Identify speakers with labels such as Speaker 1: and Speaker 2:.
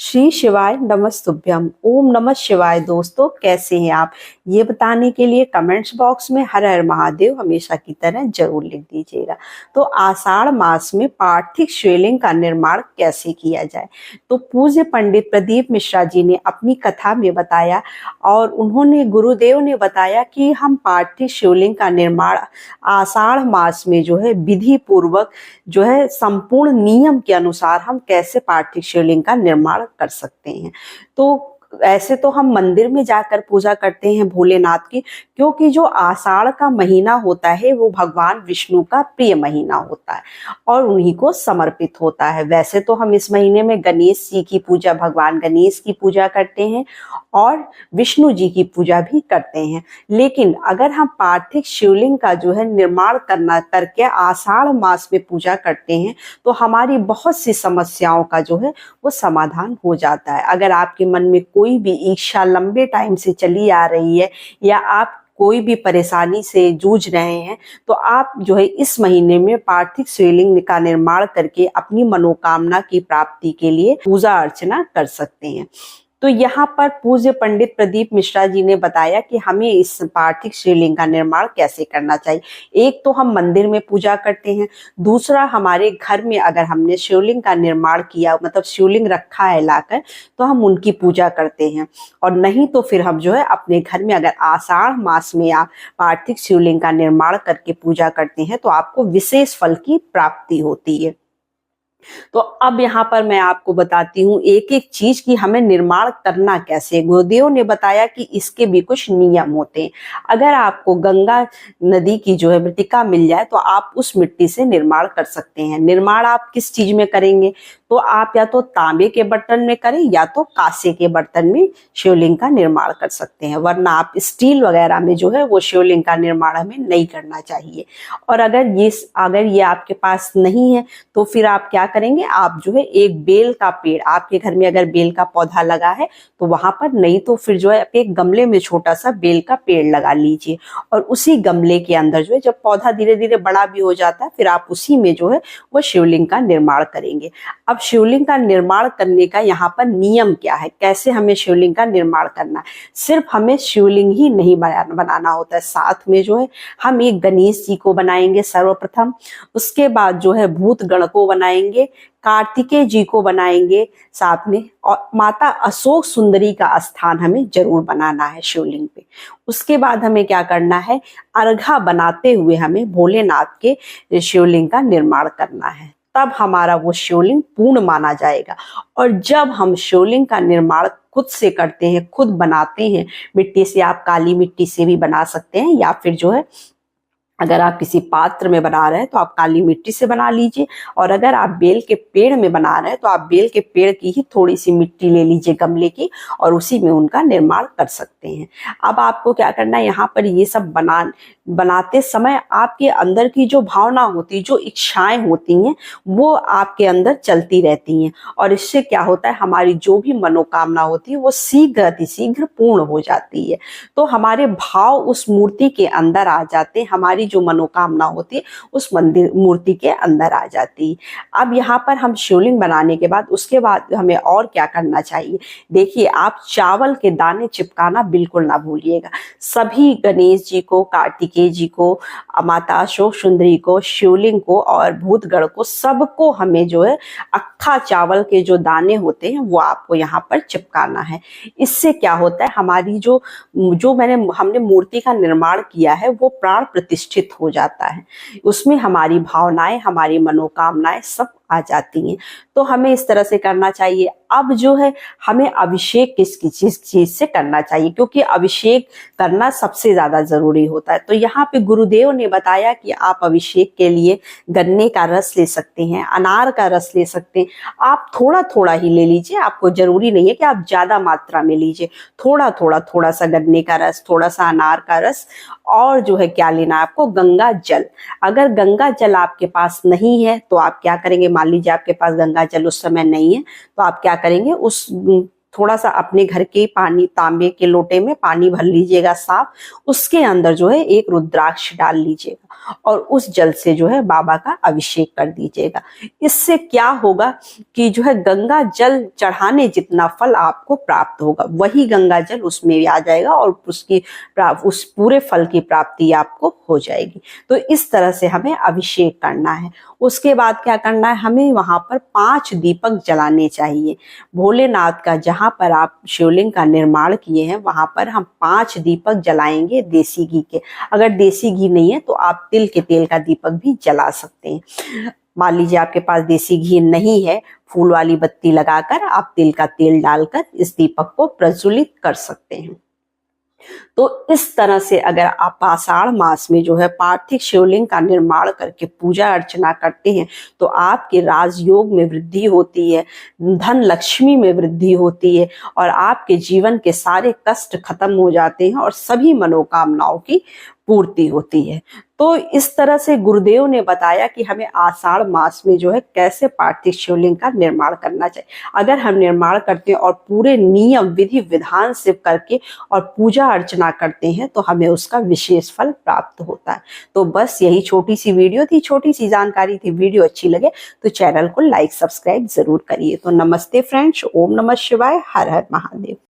Speaker 1: श्री शिवाय नमस्तुभ्यम। ओम नमः शिवाय। दोस्तों, कैसे हैं आप? ये बताने के लिए कमेंट्स बॉक्स में हर हर महादेव हमेशा की तरह जरूर लिख दीजिएगा। तो आषाढ़ मास में पार्थिव शिवलिंग का निर्माण कैसे किया जाए, तो पूज्य पंडित प्रदीप मिश्रा जी ने अपनी कथा में बताया और उन्होंने गुरुदेव ने बताया कि हम पार्थिव शिवलिंग का निर्माण आषाढ़ मास में जो है विधि पूर्वक जो है संपूर्ण नियम के अनुसार हम कैसे पार्थिव शिवलिंग का निर्माण कर सकते हैं। तो ऐसे तो हम मंदिर में जाकर पूजा करते हैं भोलेनाथ की, क्योंकि जो आषाढ़ का महीना होता है वो भगवान विष्णु का प्रिय महीना होता है और उन्हीं को समर्पित होता है। वैसे तो हम इस महीने में गणेश जी की पूजा, भगवान गणेश की पूजा करते हैं और विष्णु जी की पूजा भी करते हैं, लेकिन अगर हम पार्थिव शिवलिंग का जो है निर्माण करके आषाढ़ मास में पूजा करते हैं तो हमारी बहुत सी समस्याओं का जो है वो समाधान हो जाता है। अगर आपके मन में कोई भी इच्छा लंबे टाइम से चली आ रही है या आप कोई भी परेशानी से जूझ रहे हैं, तो आप जो है इस महीने में पार्थिव शिवलिंग का निर्माण करके अपनी मनोकामना की प्राप्ति के लिए पूजा अर्चना कर सकते हैं। तो यहाँ पर पूज्य पंडित प्रदीप मिश्रा जी ने बताया कि हमें इस पार्थिव शिवलिंग का निर्माण कैसे करना चाहिए। एक तो हम मंदिर में पूजा करते हैं, दूसरा हमारे घर में अगर हमने शिवलिंग का निर्माण किया, मतलब शिवलिंग रखा है लाकर, तो हम उनकी पूजा करते हैं। और नहीं तो फिर हम जो है अपने घर में अगर आषाढ़ मास में आप पार्थिव शिवलिंग का निर्माण करके पूजा करते हैं तो आपको विशेष फल की प्राप्ति होती है। तो अब यहाँ पर मैं आपको बताती हूँ एक एक चीज की हमें निर्माण करना कैसे। गुरुदेव ने बताया कि इसके भी कुछ नियम होते हैं। अगर आपको गंगा नदी की जो है मृतिका मिल जाए तो आप उस मिट्टी से निर्माण कर सकते हैं। निर्माण आप किस चीज में करेंगे, तो आप या तो तांबे के बर्तन में करें या तो कांसे के बर्तन में शिवलिंग का निर्माण कर सकते हैं, वरना आप स्टील वगैरह में जो है वो शिवलिंग का निर्माण हमें नहीं करना चाहिए। और अगर ये आपके पास नहीं है तो फिर आप क्या करेंगे, आप जो है एक बेल का पेड़, आपके घर में अगर बेल का पौधा लगा है तो वहां पर, नहीं तो फिर जो है आप एक गमले में छोटा सा बेल का पेड़ लगा लीजिए और उसी गमले के अंदर जो है जब पौधा धीरे धीरे बड़ा भी हो जाता है फिर आप उसी में जो है वो शिवलिंग का निर्माण करेंगे। अब शिवलिंग का निर्माण करने का यहाँ पर नियम क्या है, कैसे हमें शिवलिंग का निर्माण करना है। सिर्फ हमें शिवलिंग ही नहीं बनाना होता है, साथ में जो है हम एक गणेश जी को बनाएंगे सर्वप्रथम, उसके बाद जो है भूत गण को बनाएंगे, कार्तिकेय जी को बनाएंगे साथ में, और माता अशोक सुंदरी का स्थान हमें जरूर बनाना है शिवलिंग पे। उसके बाद हमें क्या करना है, अर्घा बनाते हुए हमें भोलेनाथ के शिवलिंग का निर्माण करना है, तब हमारा वो शिवलिंग पूर्ण माना जाएगा। और जब हम शिवलिंग का निर्माण खुद से करते हैं, खुद बनाते हैं, मिट्टी से, आप काली मिट्टी से भी बना सकते हैं या फिर जो है अगर आप किसी पात्र में बना रहे हैं तो आप काली मिट्टी से बना लीजिए, और अगर आप बेल के पेड़ में बना रहे हैं तो आप बेल के पेड़ की ही थोड़ी सी मिट्टी ले लीजिए गमले की और उसी में उनका निर्माण कर सकते हैं। अब आपको क्या करना है, यहाँ पर ये सब बनाते समय आपके अंदर की जो भावना होती है, जो इच्छाएं होती हैं, वो आपके अंदर चलती रहती हैं और इससे क्या होता है, हमारी जो भी मनोकामना होती है वो शीघ्र अतिशीघ्र पूर्ण हो जाती है। तो हमारे भाव उस मूर्ति के अंदर आ जाते हैं, हमारी जो मनोकामना होती है उस मंदिर मूर्ति के अंदर आ जाती है। अब यहाँ पर हम शिवलिंग बनाने के बाद उसके बाद हमें और क्या करना चाहिए, देखिए आप चावल के दाने चिपकाना बिल्कुल ना भूलिएगा। सभी गणेश जी को, कार्तिकेय जी को, माता अशोक सुंदरी को, शिवलिंग को और भूतगण को, सबको हमें जो है अक्खा चावल के जो दाने होते हैं वो आपको यहाँ पर चिपकाना है। इससे क्या होता है, हमारी जो हमने मूर्ति का निर्माण किया है वो प्राण प्रतिष्ठित हो जाता है, उसमें हमारी भावनाएं, हमारी मनोकामनाएं सब आ जाती हैं। तो हमें इस तरह से करना चाहिए। अब जो है हमें अभिषेक किस चीज से करना चाहिए, क्योंकि अभिषेक करना सबसे ज्यादा जरूरी होता है। तो यहाँ पे गुरुदेव ने बताया कि आप अभिषेक के लिए गन्ने का रस ले सकते हैं, अनार का रस ले सकते हैं। आप थोड़ा थोड़ा ही ले लीजिए, आपको जरूरी नहीं है कि आप ज्यादा मात्रा में लीजिए, थोड़ा सा गन्ने का रस, थोड़ा सा अनार का रस, और जो है क्या लेना है आपको, गंगा जल। अगर गंगा जल आपके पास नहीं है तो आप क्या करेंगे, मान लीजिए आपके पास गंगा जल उस समय नहीं है, तो आप क्या करेंगे, उस थोड़ा सा अपने घर के पानी, तांबे के लोटे में पानी भर लीजिएगा साफ, उसके अंदर जो है एक रुद्राक्ष डाल लीजिएगा और उस जल से जो है बाबा का अभिषेक कर दीजिएगा। इससे क्या होगा कि जो है गंगा जल चढ़ाने जितना फल आपको प्राप्त होगा, वही गंगा जल उसमें भी आ जाएगा और उस पूरे फल की प्राप्ति आपको हो जाएगी। तो इस तरह से हमें अभिषेक करना है। उसके बाद क्या करना है, हमें वहां पर 5 दीपक जलाने चाहिए। भोलेनाथ का जहां पर आप शिवलिंग का निर्माण किए हैं वहां पर हम 5 दीपक जलाएंगे देसी घी के। अगर देसी घी नहीं है तो आप तिल के तेल का दीपक भी जला सकते हैं। मान लीजिए आपके पास देसी घी नहीं है, फूल वाली बत्ती लगाकर आप तिल का तेल डालकर इस दीपक को प्रज्वलित कर सकते हैं। तो इस तरह से अगर आप आषाढ़ मास में जो है पार्थिव शिवलिंग का निर्माण करके पूजा अर्चना करते हैं तो आपके राजयोग में वृद्धि होती है, धन लक्ष्मी में वृद्धि होती है और आपके जीवन के सारे कष्ट खत्म हो जाते हैं और सभी मनोकामनाओं की पूर्ति होती है। तो इस तरह से गुरुदेव ने बताया कि हमें आषाढ़ मास में जो है कैसे पार्थिव शिवलिंग का निर्माण करना चाहिए। अगर हम निर्माण करते हैं और पूरे नियम विधि विधान से करके और पूजा अर्चना करते हैं तो हमें उसका विशेष फल प्राप्त होता है। तो बस यही छोटी सी वीडियो थी, छोटी सी जानकारी थी। वीडियो अच्छी लगे तो चैनल को लाइक सब्सक्राइब जरूर करिए। तो नमस्ते फ्रेंड्स, ओम नमः शिवाय, हर हर महादेव।